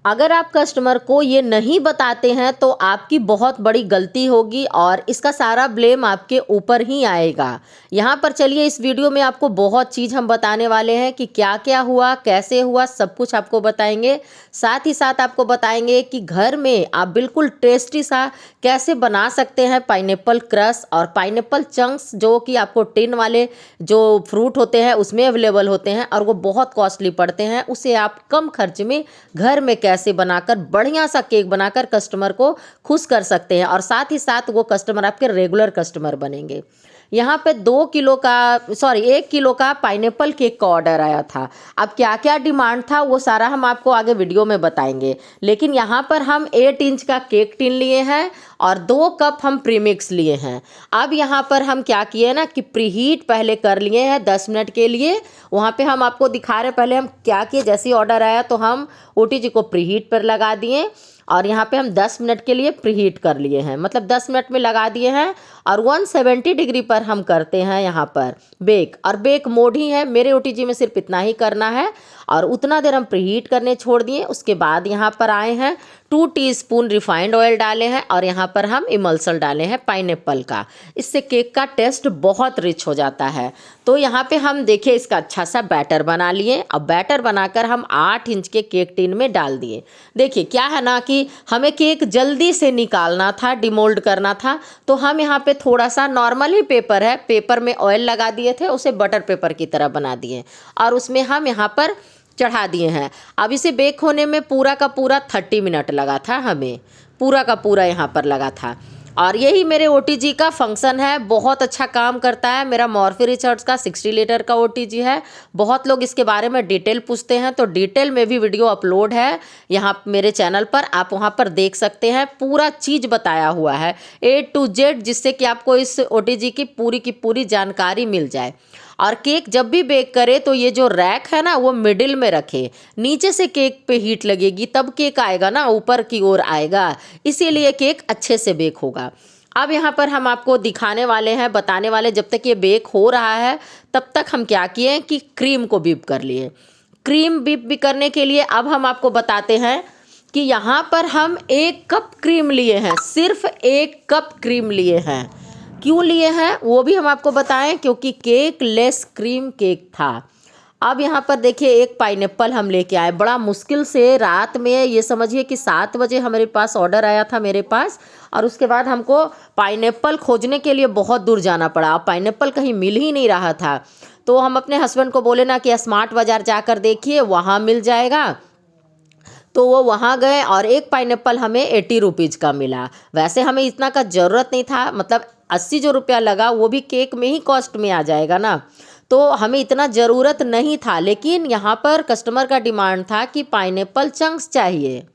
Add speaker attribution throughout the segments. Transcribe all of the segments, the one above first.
Speaker 1: अगर आप कस्टमर को ये नहीं बताते हैं तो आपकी बहुत बड़ी गलती होगी और इसका सारा ब्लेम आपके ऊपर ही आएगा। यहाँ पर चलिए इस वीडियो में आपको बहुत चीज़ हम बताने वाले हैं कि क्या क्या हुआ, कैसे हुआ, सब कुछ आपको बताएंगे। साथ ही साथ आपको बताएंगे कि घर में आप बिल्कुल टेस्टी सा कैसे बना सकते हैं पाइनएप्पल क्रश और पाइनएप्पल चंक्स, जो कि आपको टिन वाले जो फ्रूट होते हैं उसमें अवेलेबल होते हैं और वो बहुत कॉस्टली पड़ते हैं। उसे आप कम खर्च में घर में कैसे बनाकर बढ़िया सा केक बनाकर कस्टमर को खुश कर सकते हैं और साथ ही साथ वो कस्टमर आपके रेगुलर कस्टमर बनेंगे। यहाँ पे 1 किलो का पाइनएप्पल केक का ऑर्डर आया था। अब क्या क्या डिमांड था वो सारा हम आपको आगे वीडियो में बताएंगे, लेकिन यहाँ पर हम 8 इंच का केक टिन लिए हैं और 2 कप हम प्रीमिक्स लिए हैं। अब यहाँ पर हम क्या किए ना कि प्रीहीट पहले कर लिए हैं 10 मिनट के लिए। वहाँ पे हम आपको दिखा रहे पहले हम क्या किए। जैसे ही ऑर्डर आया तो हम ओटीजी को प्रीहीट पर लगा दिए और यहाँ पे हम 10 मिनट के लिए प्रीहीट कर लिए हैं, मतलब 10 मिनट में लगा दिए हैं और 170 डिग्री पर हम करते हैं यहाँ पर बेक। और बेक मोड ही है, मेरे ओटीजी में सिर्फ इतना ही करना है और उतना देर हम प्रीहीट करने छोड़ दिए। उसके बाद यहाँ पर आए हैं 2 टीस्पून रिफाइंड ऑयल डाले हैं और यहाँ पर हम इमल्सन डाले हैं पाइनएप्पल का। इससे केक का टेस्ट बहुत रिच हो जाता है। तो यहाँ पे हम देखिए इसका अच्छा सा बैटर बना लिए। अब बैटर बनाकर हम 8 इंच के केक टिन में डाल दिए। देखिए क्या है ना कि हमें केक जल्दी से निकालना था, डिमोल्ड करना था, तो हम यहाँ पे थोड़ा सा नॉर्मल ही पेपर है, पेपर में ऑयल लगा दिए थे, उसे बटर पेपर की तरह बना दिए और उसमें हम यहाँ पर चढ़ा दिए हैं। अब इसे बेक होने में पूरा का पूरा 30 मिनट लगा था, हमें पूरा का पूरा यहाँ पर लगा था। और यही मेरे ओटीजी का फंक्शन है, बहुत अच्छा काम करता है। मेरा मॉर्फी रिचर्ड्स का 60 लीटर का ओटीजी है। बहुत लोग इसके बारे में डिटेल पूछते हैं, तो डिटेल में भी वीडियो अपलोड है यहाँ मेरे चैनल पर, आप वहाँ पर देख सकते हैं। पूरा चीज़ बताया हुआ है A to Z, जिससे कि आपको इस ओटीजी की पूरी जानकारी मिल जाए। और केक जब भी बेक करे तो ये जो रैक है ना वो मिडिल में रखे, नीचे से केक पे हीट लगेगी तब केक आएगा ना, ऊपर की ओर आएगा, इसीलिए केक अच्छे से बेक होगा। अब यहाँ पर हम आपको दिखाने वाले हैं, बताने वाले, जब तक ये बेक हो रहा है तब तक हम क्या किए कि क्रीम को बीप कर लिए। क्रीम बीप भी करने के लिए अब हम आपको बताते हैं कि यहाँ पर हम 1 कप क्रीम लिए हैं, सिर्फ 1 कप क्रीम लिए हैं। क्यों लिए हैं वो भी हम आपको बताएं, क्योंकि केक लेस क्रीम केक था। अब यहाँ पर देखिए एक पाइनएप्पल हम लेके आए, बड़ा मुश्किल से रात में, ये समझिए कि 7 बजे हमारे पास ऑर्डर आया था मेरे पास, और उसके बाद हमको पाइनएप्पल खोजने के लिए बहुत दूर जाना पड़ा। पाइनएप्पल कहीं मिल ही नहीं रहा था, तो हम अपने हस्बैंड को बोले ना कि स्मार्ट बाज़ार जाकर देखिए वहाँ मिल जाएगा। तो वो वहाँ गए और एक पाइनएप्पल हमें 80 रुपीज़ का मिला। वैसे हमें इतना का ज़रूरत नहीं था, मतलब 80 जो रुपया लगा वो भी केक में ही कॉस्ट में आ जाएगा ना, तो हमें इतना ज़रूरत नहीं था। लेकिन यहाँ पर कस्टमर का डिमांड था कि पाइनएप्पल चंक्स चाहिए।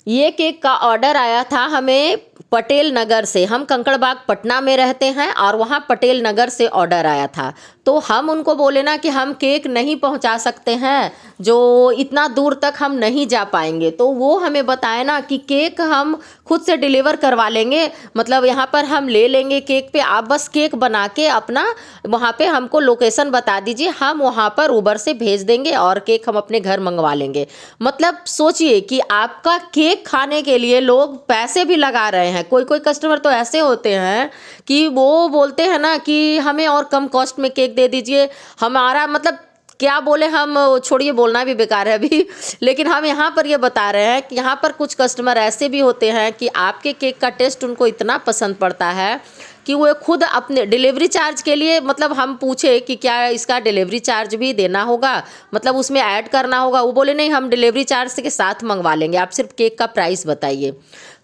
Speaker 1: ये केक का ऑर्डर आया था हमें पटेल नगर से, हम कंकड़बाग पटना में रहते हैं और वहाँ पटेल नगर से ऑर्डर आया था। तो हम उनको बोले ना कि हम केक नहीं पहुँचा सकते हैं, जो इतना दूर तक हम नहीं जा पाएंगे। तो वो हमें बताए ना कि केक हम खुद से डिलीवर करवा लेंगे, मतलब यहाँ पर हम ले लेंगे केक पे, आप बस केक बना के अपना वहाँ पे हमको लोकेशन बता दीजिए, हम वहाँ पर उबर से भेज देंगे और केक हम अपने घर मंगवा लेंगे। मतलब सोचिए कि आपका केक खाने के लिए लोग पैसे भी लगा रहे हैं। कोई कस्टमर तो ऐसे होते हैं कि वो बोलते हैं ना कि हमें और कम कॉस्ट में केक दे दीजिए, हमारा मतलब क्या बोले, हम छोड़िए बोलना भी बेकार है अभी, लेकिन हम यहाँ पर ये बता रहे हैं कि यहाँ पर कुछ कस्टमर ऐसे भी होते हैं कि आपके केक का टेस्ट उनको इतना पसंद पड़ता है कि वो खुद अपने डिलीवरी चार्ज के लिए, मतलब हम पूछे कि क्या इसका डिलीवरी चार्ज भी देना होगा, मतलब उसमें ऐड करना होगा, वो बोले नहीं हम डिलीवरी चार्ज के साथ मंगवा लेंगे, आप सिर्फ केक का प्राइस बताइए।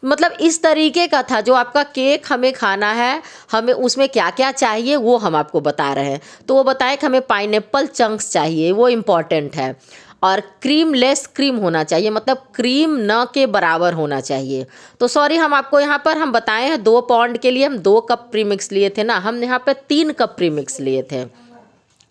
Speaker 1: मतलब इस तरीके का था, जो आपका केक हमें खाना है, हमें उसमें क्या क्या चाहिए वो हम आपको बता रहे हैं। तो वो बताए कि हमें पाइनएप्पल चंक्स चाहिए, वो इम्पॉर्टेंट है, और क्रीम लेस क्रीम होना चाहिए, मतलब क्रीम न के बराबर होना चाहिए। तो सॉरी, हम आपको यहाँ पर हम बताए हैं 2 पाउंड के लिए हम 2 कप प्रीमिक्स लिए थे ना, हम यहाँ पे 3 कप प्रीमिक्स लिए थे,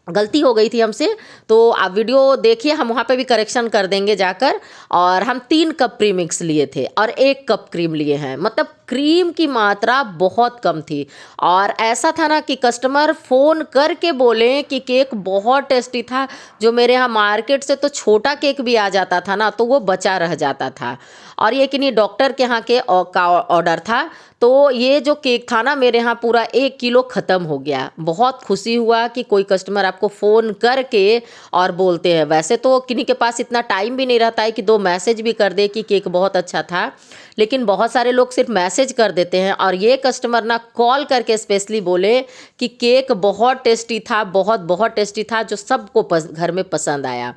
Speaker 1: गलती हो गई थी हमसे। तो आप वीडियो देखिए, हम वहाँ पे भी करेक्शन कर देंगे जाकर। और हम 3 कप प्रीमिक्स लिए थे और 1 कप क्रीम लिए हैं, मतलब क्रीम की मात्रा बहुत कम थी। और ऐसा था ना कि कस्टमर फ़ोन करके बोले कि केक बहुत टेस्टी था। जो मेरे यहाँ मार्केट से तो छोटा केक भी आ जाता था ना, तो वो बचा रह जाता था। और ये कि नहीं, डॉक्टर के यहाँ के का ऑर्डर था, तो ये जो केक था ना मेरे यहाँ पूरा 1 किलो ख़त्म हो गया। बहुत खुशी हुआ कि कोई कस्टमर आपको फ़ोन करके और बोलते हैं। वैसे तो किन्हीं के पास इतना टाइम भी नहीं रहता है कि 2 मैसेज भी कर दे कि केक बहुत अच्छा था, लेकिन बहुत सारे लोग सिर्फ मैसेज कर देते हैं। और ये कस्टमर ना कॉल करके स्पेशली बोले कि केक बहुत टेस्टी था, बहुत बहुत टेस्टी था, जो सबको घर में पसंद आया।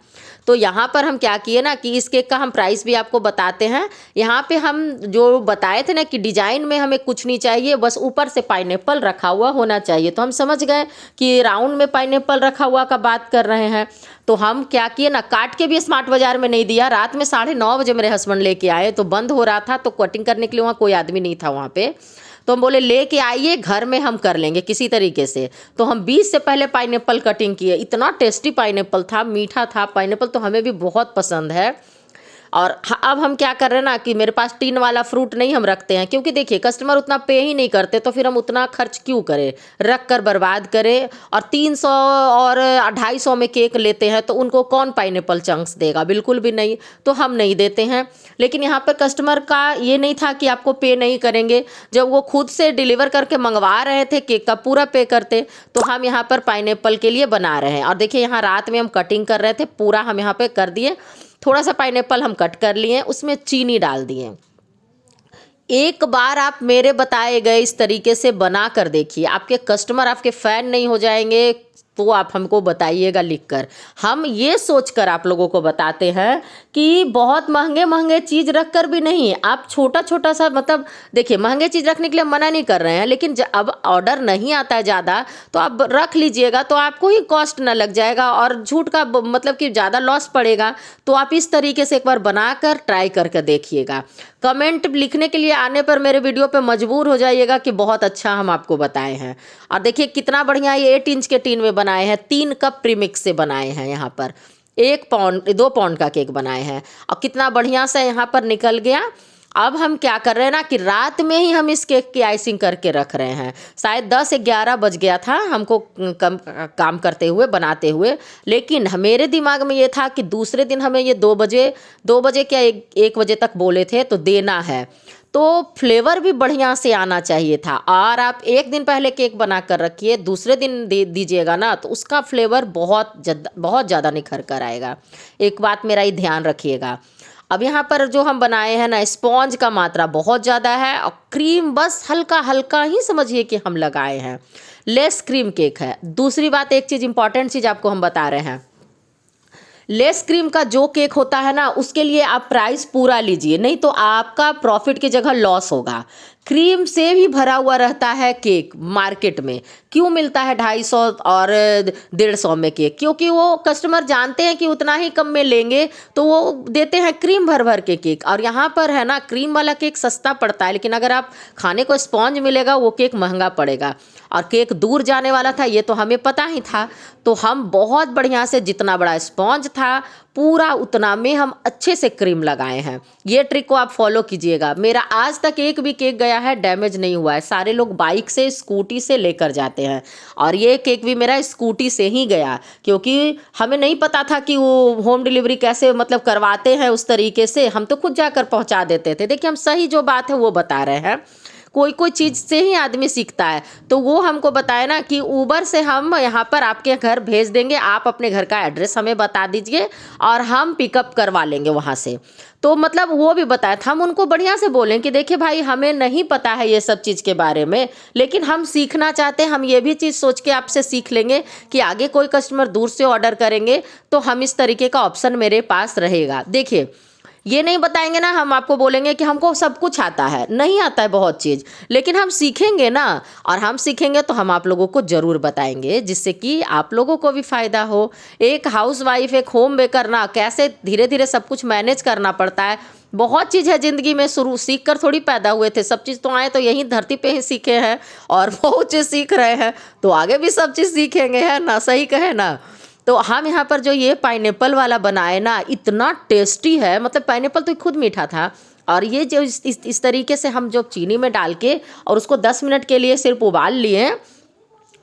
Speaker 1: तो यहाँ पर हम क्या किए ना कि इस केक का हम प्राइस भी आपको बताते हैं। यहाँ पे हम जो बताए थे ना कि डिजाइन में हमें कुछ नहीं चाहिए, बस ऊपर से पाइनएप्पल रखा हुआ होना चाहिए। तो हम समझ गए कि राउंड में पाइनएप्पल रखा हुआ का बात कर रहे हैं। तो हम क्या किए ना, काट के भी स्मार्ट बाजार में नहीं दिया। रात में 9:30 बजे मेरे हस्बैंड लेके आए, तो बंद हो रहा था, तो कटिंग करने के लिए वहाँ कोई आदमी नहीं था वहाँ पे। तो हम बोले लेके आइए, घर में हम कर लेंगे किसी तरीके से। तो हम 20 से पहले पाइनएप्पल कटिंग किए। इतना टेस्टी पाइनएप्पल था, मीठा था पाइनएप्पल, तो हमें भी बहुत पसंद है। और अब हम क्या कर रहे हैं ना कि मेरे पास टीन वाला फ्रूट नहीं हम रखते हैं, क्योंकि देखिए कस्टमर उतना पे ही नहीं करते, तो फिर हम उतना खर्च क्यों करें, रख कर बर्बाद करें। और 300 और 250 में केक लेते हैं, तो उनको कौन पाइनएप्पल चंक्स देगा, बिल्कुल भी नहीं। तो हम नहीं देते हैं। लेकिन यहाँ पर कस्टमर का ये नहीं था कि आपको पे नहीं करेंगे। जब वो खुद से डिलीवर करके मंगवा रहे थे, केक का पूरा पे करते, तो हम यहाँ पर पाइनएप्पल के लिए बना रहे हैं। और देखिए यहाँ रात में हम कटिंग कर रहे थे, पूरा हम यहाँ पे कर दिए। थोड़ा सा पाइनएप्पल हम कट कर लिए, उसमें चीनी डाल दिए। एक बार आप मेरे बताए गए इस तरीके से बना कर देखिए, आपके कस्टमर आपके फ़ैन नहीं हो जाएंगे, तो आप हमको बताइएगा लिखकर। हम ये सोचकर आप लोगों को बताते हैं कि बहुत महंगे महंगे चीज़ रख कर भी नहीं, आप छोटा छोटा सा, मतलब देखिए महंगे चीज़ रखने के लिए मना नहीं कर रहे हैं, लेकिन अब ऑर्डर नहीं आता है ज़्यादा, तो आप रख लीजिएगा, तो आपको ही कॉस्ट ना लग जाएगा और झूठ का मतलब कि ज़्यादा लॉस पड़ेगा। तो आप इस तरीके से एक बार बनाकर ट्राई करके देखिएगा। कमेंट लिखने के लिए आने पर मेरे वीडियो पे मजबूर हो जाइएगा कि बहुत अच्छा हम आपको बताए हैं। और देखिए कितना बढ़िया ये 8 इंच के टीन में बनाए हैं, 3 कप प्रीमिक्स से बनाए हैं। यहाँ पर 2 पाउंड का केक बनाए हैं, और कितना बढ़िया से यहाँ पर निकल गया। अब हम क्या कर रहे हैं ना कि रात में ही हम इस केक की आइसिंग करके रख रहे हैं। शायद 10-11 बज गया था हमको काम करते हुए, बनाते हुए। लेकिन मेरे दिमाग में ये था कि दूसरे दिन हमें ये 2 बजे क्या 1 बजे तक बोले थे, तो देना है। तो फ्लेवर भी बढ़िया से आना चाहिए था। और आप 1 दिन पहले केक बना कर रखिए, दूसरे दिन दे दीजिएगा ना, तो उसका फ्लेवर बहुत ज़्यादा निखर कर आएगा। एक बात मेरा ही ध्यान रखिएगा। अब यहाँ पर जो हम बनाए हैं ना, स्पॉन्ज का मात्रा बहुत ज़्यादा है, और क्रीम बस हल्का हल्का ही समझिए कि हम लगाए हैं, लेस क्रीम केक है। दूसरी बात, एक चीज़ इंपॉर्टेंट चीज़ आपको हम बता रहे हैं, लेस क्रीम का जो केक होता है ना, उसके लिए आप प्राइस पूरा लीजिए, नहीं तो आपका प्रॉफिट की जगह लॉस होगा। क्रीम से भी भरा हुआ रहता है केक मार्केट में। क्यों मिलता है 250 और 150 में केक? क्योंकि वो कस्टमर जानते हैं कि उतना ही कम में लेंगे, तो वो देते हैं क्रीम भर भर के केक। और यहाँ पर है ना, क्रीम वाला केक सस्ता पड़ता है, लेकिन अगर आप खाने को स्पॉन्ज मिलेगा, वो केक महंगा पड़ेगा। और केक दूर जाने वाला था, ये तो हमें पता ही था। तो हम बहुत बढ़िया से, जितना बड़ा स्पॉन्ज था पूरा उतना में हम अच्छे से क्रीम लगाए हैं। ये ट्रिक को आप फॉलो कीजिएगा। मेरा आज तक एक भी केक गया है डैमेज नहीं हुआ है। सारे लोग बाइक से, स्कूटी से लेकर जाते हैं, और ये केक भी मेरा स्कूटी से ही गया, क्योंकि हमें नहीं पता था कि वो होम डिलीवरी कैसे मतलब करवाते हैं उस तरीके से। हम तो खुद जाकर पहुंचा देते थे। देखिए हम सही जो बात है वो बता रहे हैं। कोई कोई चीज़ से ही आदमी सीखता है। तो वो हमको बताए ना कि ऊबर से हम यहाँ पर आपके घर भेज देंगे, आप अपने घर का एड्रेस हमें बता दीजिए और हम पिकअप करवा लेंगे वहाँ से। तो मतलब वो भी बताया था। हम उनको बढ़िया से बोलें कि देखिए भाई, हमें नहीं पता है ये सब चीज़ के बारे में, लेकिन हम सीखना चाहते हैं। हम ये भी चीज़ सोच के आपसे सीख लेंगे कि आगे कोई कस्टमर दूर से ऑर्डर करेंगे तो हम इस तरीके का ऑप्शन मेरे पास रहेगा। देखिए ये नहीं बताएंगे ना, हम आपको बोलेंगे कि हमको सब कुछ आता है, नहीं आता है बहुत चीज़, लेकिन हम सीखेंगे ना। और हम सीखेंगे तो हम आप लोगों को ज़रूर बताएंगे, जिससे कि आप लोगों को भी फ़ायदा हो। एक हाउसवाइफ, एक होम बेकर ना, कैसे धीरे धीरे सब कुछ मैनेज करना पड़ता है। बहुत चीज़ है ज़िंदगी में, शुरू सीख कर थोड़ी पैदा हुए थे। सब चीज़ तो आए तो यहीं धरती पे ही सीखे हैं, और बहुत चीज़ सीख रहे हैं, तो आगे भी सब चीज़ सीखेंगे, है ना? सही कहे ना? तो हम यहाँ पर जो ये पाइनएप्पल वाला बनाए ना, इतना टेस्टी है। मतलब पाइनएप्पल तो खुद मीठा था, और ये जो इस तरीके से हम जो चीनी में डाल के और उसको 10 मिनट के लिए सिर्फ उबाल लिए,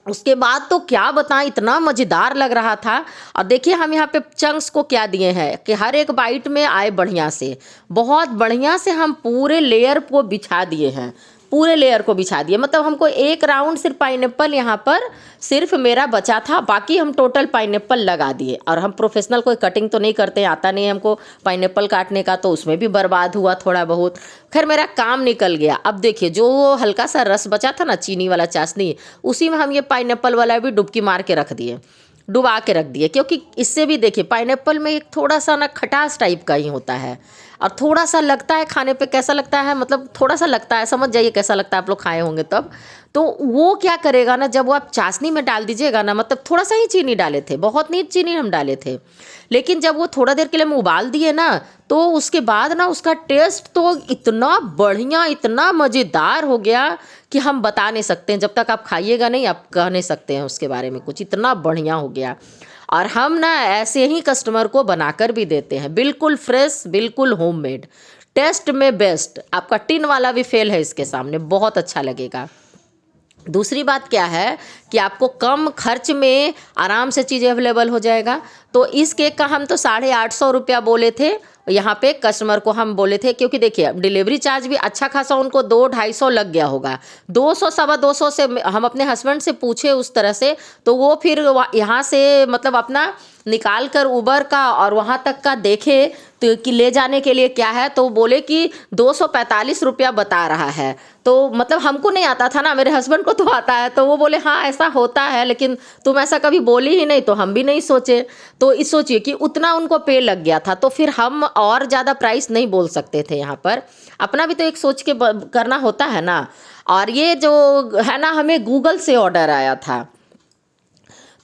Speaker 1: उसके बाद तो क्या बताएं, इतना मज़ेदार लग रहा था। और देखिए हम यहाँ पे चंक्स को क्या दिए हैं कि हर एक बाइट में आए बढ़िया से, बहुत बढ़िया से हम पूरे लेयर को बिछा दिए हैं, पूरे लेयर को बिछा दिए। मतलब हमको एक राउंड सिर्फ पाइनएप्पल यहाँ पर सिर्फ मेरा बचा था, बाकी हम टोटल पाइनएप्पल लगा दिए। और हम प्रोफेशनल कोई कटिंग तो नहीं करते, आता नहीं हमको पाइनएप्पल काटने का, तो उसमें भी बर्बाद हुआ थोड़ा बहुत। खैर मेरा काम निकल गया। अब देखिए जो हल्का सा रस बचा था ना चीनी वाला चाशनी, उसी में हम ये पाइनएप्पल वाला भी डुबकी मार के रख दिए, डुबा के रख दिए। क्योंकि इससे भी देखिए पाइनएप्पल में एक थोड़ा सा ना खटास टाइप का ही होता है, और थोड़ा सा लगता है खाने पे, कैसा लगता है मतलब थोड़ा सा लगता है, समझ जाइए कैसा लगता है, आप लोग खाए होंगे तब। तो वो क्या करेगा ना, जब वो आप चाशनी में डाल दीजिएगा ना, मतलब थोड़ा सा ही चीनी डाले थे, बहुत नहीं चीनी हम डाले थे, लेकिन जब वो थोड़ा देर के लिए हम उबाल दिए ना, तो उसके बाद ना उसका टेस्ट तो इतना बढ़िया, इतना मज़ेदार हो गया कि हम बता नहीं सकते हैं। जब तक आप खाइएगा नहीं आप कह नहीं सकते हैं उसके बारे में कुछ, इतना बढ़िया हो गया। और हम ना ऐसे ही कस्टमर को बनाकर भी देते हैं, बिल्कुल फ्रेश, बिल्कुल होममेड, टेस्ट में बेस्ट। आपका टिन वाला भी फेल है इसके सामने, बहुत अच्छा लगेगा। दूसरी बात क्या है कि आपको कम खर्च में आराम से चीज़ अवेलेबल हो जाएगा। तो इस केक का हम तो 850 रुपया बोले थे यहाँ पे कस्टमर को, हम बोले थे, क्योंकि देखिए अब डिलीवरी चार्ज भी अच्छा खासा उनको 200-250 लग गया होगा। 200 सवा 200 से हम अपने हस्बैंड से पूछे उस तरह से, तो वो फिर यहाँ से मतलब अपना निकाल कर उबर का और वहाँ तक का देखे तो कि ले जाने के लिए क्या है, तो बोले कि 245 रुपया बता रहा है। तो मतलब हमको नहीं आता था ना, मेरे हस्बैंड को तो आता है, तो वो बोले हाँ ऐसा होता है, लेकिन तुम ऐसा कभी बोली ही नहीं, तो हम भी नहीं सोचे। तो इस सोचिए कि उतना उनको पे लग गया था, तो फिर हम और ज़्यादा प्राइस नहीं बोल सकते थे यहाँ पर, अपना भी तो एक सोच के करना होता है ना। और ये जो है ना, हमें गूगल से ऑर्डर आया था,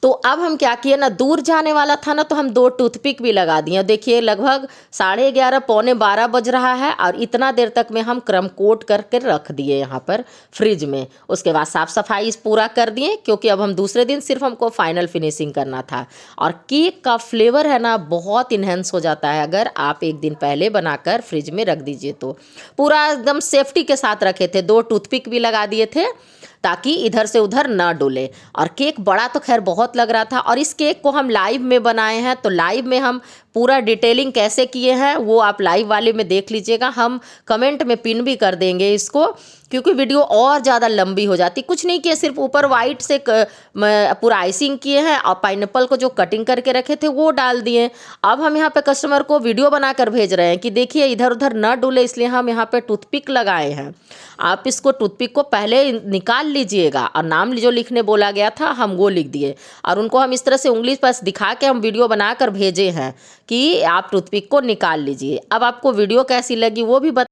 Speaker 1: तो अब हम क्या किए ना, दूर जाने वाला था ना, तो हम 2 टूथपिक भी लगा दिए। देखिए लगभग 11:30 पौने 12 बज रहा है, और इतना देर तक में हम क्रम कोट करके रख दिए यहाँ पर फ्रिज में। उसके बाद साफ़ सफाई पूरा कर दिए, क्योंकि अब हम दूसरे दिन सिर्फ हमको फाइनल फिनिशिंग करना था। और केक का फ्लेवर है ना बहुत इन्हेंस हो जाता है अगर आप एक दिन पहले बनाकर फ्रिज में रख दीजिए तो। पूरा एकदम सेफ्टी के साथ रखे थे, 2 टूथपिक भी लगा दिए थे ताकि इधर से उधर ना डुले। और केक बड़ा तो खैर बहुत लग रहा था, और इस केक को हम लाइव में बनाए हैं, तो लाइव में हम पूरा डिटेलिंग कैसे किए हैं वो आप लाइव वाले में देख लीजिएगा। हम कमेंट में पिन भी कर देंगे इसको, क्योंकि वीडियो और ज़्यादा लंबी हो जाती। कुछ नहीं किए, सिर्फ ऊपर वाइट से पूरा आइसिंग किए हैं, और पाइनएप्पल को जो कटिंग करके रखे थे वो डाल दिए। अब हम यहाँ पे कस्टमर को वीडियो बनाकर भेज रहे हैं कि देखिए इधर उधर ना डुले, इसलिए हम यहाँ पे टूथपिक लगाए हैं। आप इसको टूथपिक को पहले निकाल लीजिएगा, और नाम जो लिखने बोला गया था हम वो लिख दिए, और उनको हम इस तरह से उंगली पर दिखा के हम वीडियो बनाकर भेजे हैं कि आप टूथपिक को निकाल लीजिए। अब आपको वीडियो कैसी लगी वो भी